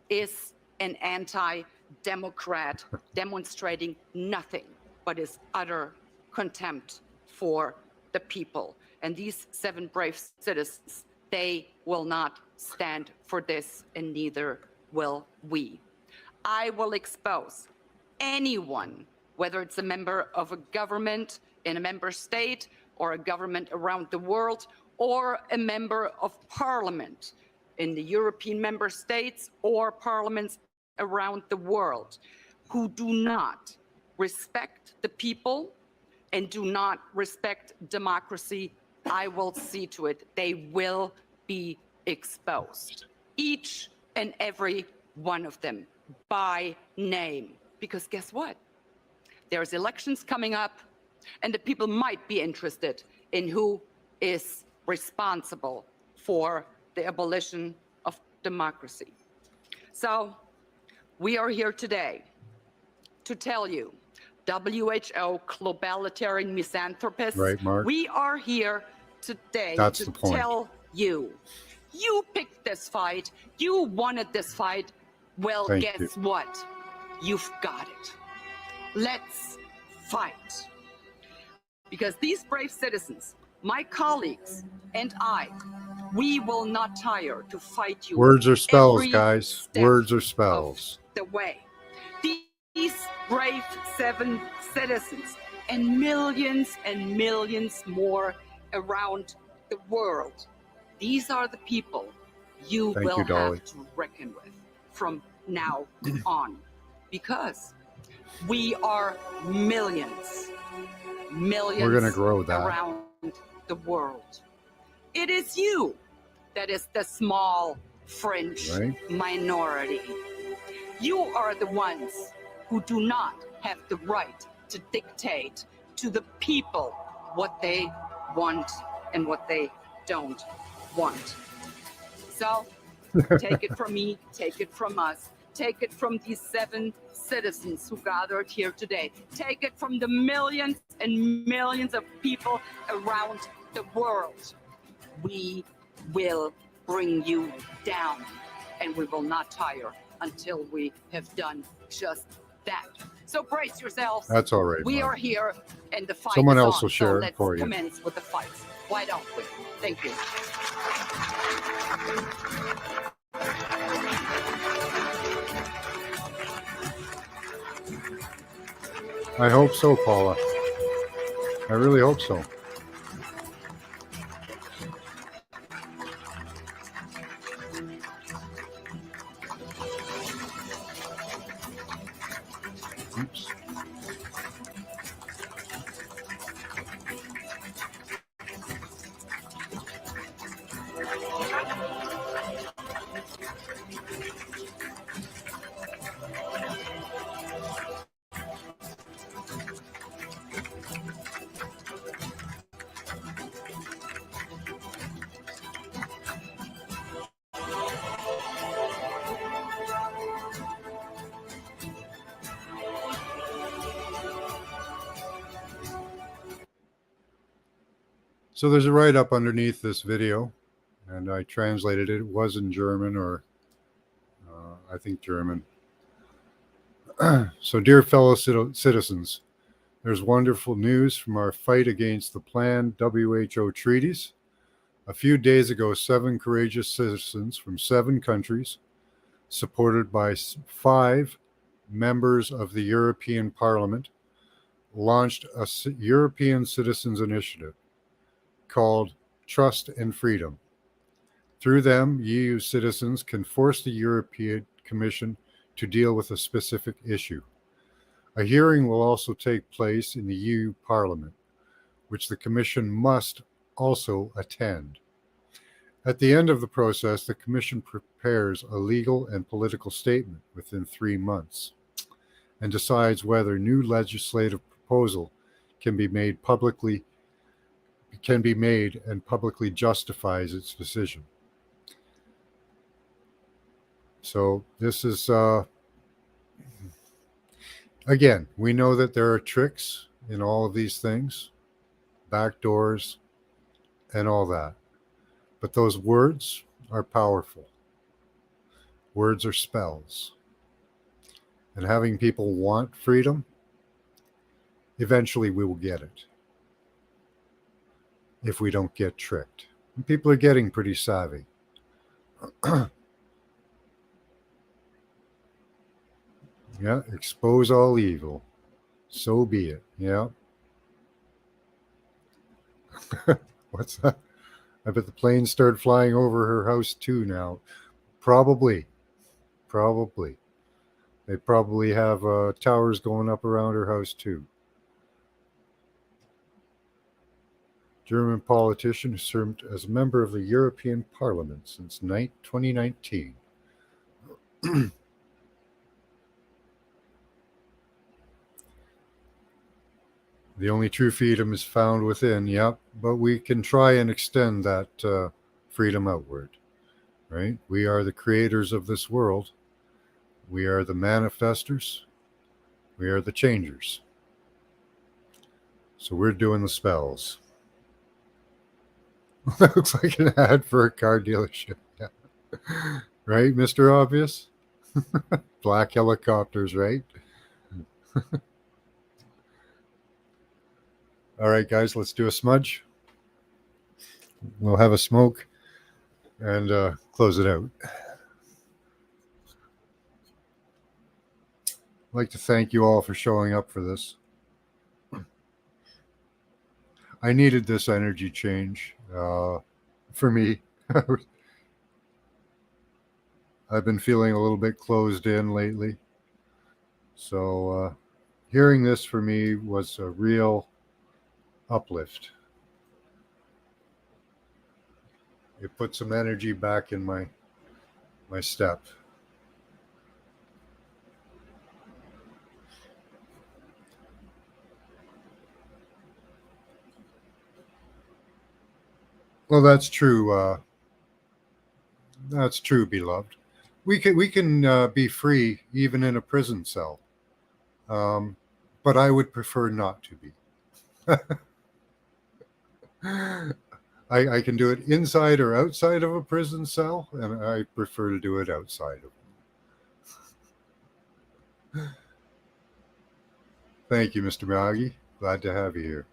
is an anti-democrat demonstrating nothing but his utter contempt for the people. And these 7 brave citizens, they will not stand for this, and neither will we. I will expose anyone, whether it's a member of a government in a member state or a government around the world, or a member of parliament in the European member states or parliaments around the world, who do not respect the people and do not respect democracy. I will see to it they will be exposed. Each and every one of them, by name. Because guess what? There's elections coming up, and the people might be interested in who is responsible for the abolition of democracy. So we are here today to tell you, WHO globalitarian misanthropists, Right, Mark. we are here today That's to the point. tell you, you picked this fight, you wanted this fight, well, Thank guess you. what? You've got it. Let's fight. Because these brave citizens, my colleagues and I, we will not tire to fight you. Words are spells, every guys. step Words are spells. the way. These brave 7 citizens and millions more around the world. These are the people you Thank will you, Dolly. have to reckon with from now on. Because we are millions We're gonna grow that. around the world. It is you that is the small fringe Right. minority. You are the ones who do not have the right to dictate to the people what they want and what they don't want. So take it from me, take it from us, take it from these 7 citizens who gathered here today. Take it from the millions and millions of people around the world. We will bring you down, and we will not tire until we have done just that. So brace yourselves. That's all right, We Mark. are here, and the fight Someone is else on. will share so it let's for you. commence with the fights. Why don't we? Thank you. I hope so, Paula. I really hope so. Oops. So there's a write-up underneath this video, and I translated it. It was in German, or I think German. So, dear fellow citizens, There's wonderful news from our fight against the planned WHO treaties. A few days ago, 7 courageous citizens from 7 countries, supported by 5 members of the European Parliament, launched a European Citizens Initiative called Trust and Freedom. Through them, EU citizens can force the European Commission to deal with a specific issue. A hearing will also take place in the EU Parliament, which the Commission must also attend. At the end of the process, the Commission prepares a legal and political statement within 3 months and decides whether new legislative proposal can be made and publicly justifies its decision. So this is, again, we know that there are tricks in all of these things, backdoors and all that. But those words are powerful. Words are spells. And having people want freedom, eventually we will get it. If we don't get tricked. And people are getting pretty savvy. Yeah, expose all evil. So be it. Yeah. What's that? I bet the planes start flying over her house too now. Probably. They probably have towers going up around her house too. German politician who served as a member of the European Parliament since 2019. The only true freedom is found within, yep, but we can try and extend that freedom outward, right? We are the creators of this world. We are the manifestors. We are the changers. So we're doing the spells. That looks like an ad for a car dealership. Yeah. Right, Mr. Obvious? Black helicopters, right? All right, guys, let's do a smudge. We'll have a smoke and close it out. I'd like to thank you all for showing up for this. I needed this energy change for me. I've been feeling a little bit closed in lately. So hearing this for me was a real uplift. It put some energy back in my step. Well, that's true. That's true, beloved. We can be free even in a prison cell, but I would prefer not to be. I can do it inside or outside of a prison cell, and I prefer to do it outside of them. Thank you, Mr. Miyagi. Glad to have you here.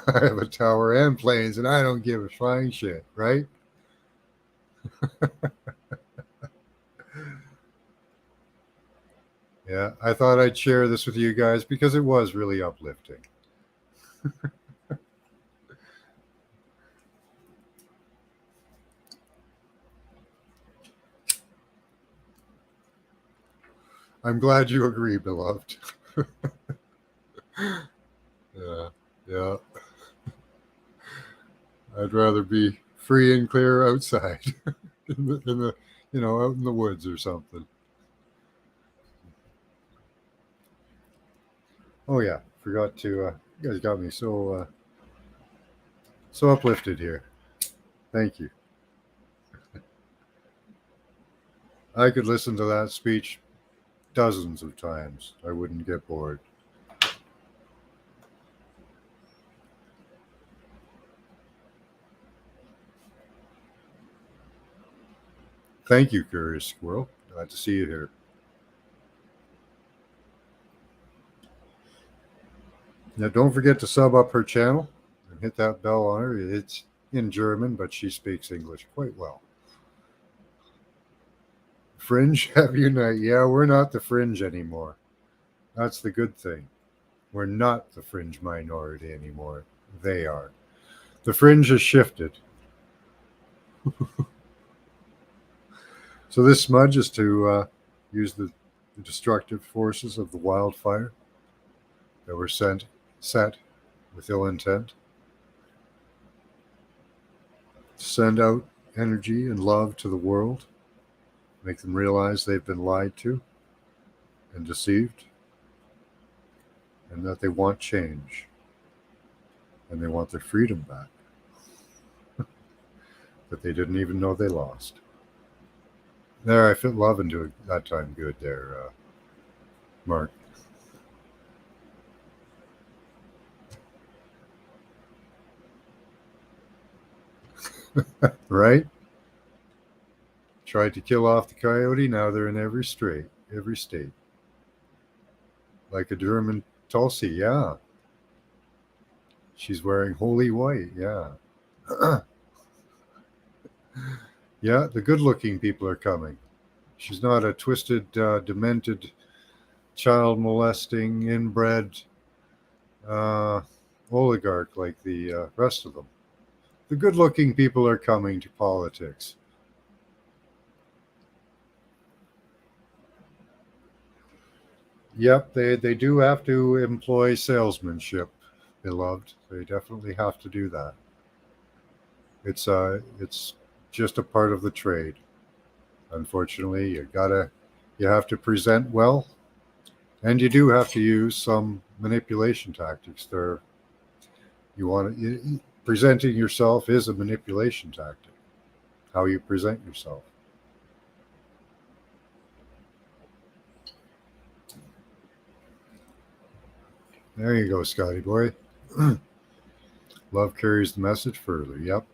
I have a tower and planes, and I don't give a flying shit, right? Yeah, I thought I'd share this with you guys because it was really uplifting. I'm glad you agree, beloved. Yeah. I'd rather be free and clear outside in the out in the woods or something. Oh yeah, forgot to. You guys got me so uplifted here. Thank you. I could listen to that speech dozens of times. I wouldn't get bored. Thank you, Curious Squirrel. Glad to see you here. Now, don't forget to sub up her channel and hit that bell on her. It's in German, but she speaks English quite well. Fringe, have you not? Yeah, we're not the fringe anymore. That's the good thing. We're not the fringe minority anymore. They are. The fringe has shifted. So this smudge is to use the destructive forces of the wildfire that were set with ill intent. Send out energy and love to the world. Make them realize they've been lied to and deceived, and that they want change, and they want their freedom back that they didn't even know they lost. There, I fit love into it that time good there, Mark. Right? Tried to kill off the coyote, now they're in every state. Like a German Tulsi, yeah. She's wearing holy white, yeah. Yeah, the good-looking people are coming. She's not a twisted, demented, child-molesting, inbred oligarch like the rest of them. The good-looking people are coming to politics. Yep, they do have to employ salesmanship, beloved. They definitely have to do that. It's just a part of the trade. Unfortunately, you have to present well, and you do have to use some manipulation tactics. Presenting yourself is a manipulation tactic. How you present yourself. There you go, Scotty boy. Love carries the message further. Yep.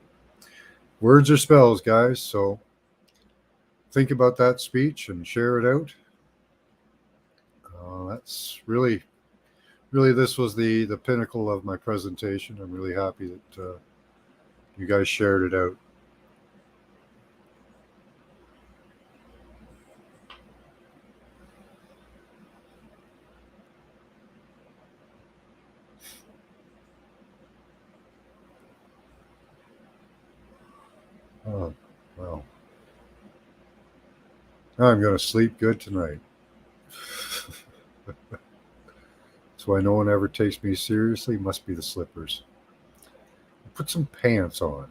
Words are spells, guys. So think about that speech and share it out. That's really, this was the pinnacle of my presentation. I'm really happy that you guys shared it out. Oh, well. I'm going to sleep good tonight. That's why no one ever takes me seriously. Must be the slippers. Put some pants on.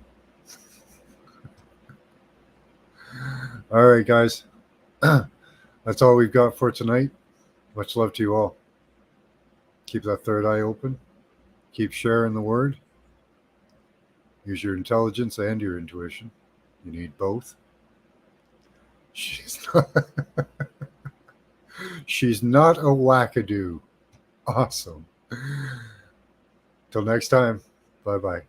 All right, guys. That's all we've got for tonight. Much love to you all. Keep that third eye open. Keep sharing the word. Use your intelligence and your intuition. You need both. She's not a wackadoo. Awesome. Till next time. Bye-bye.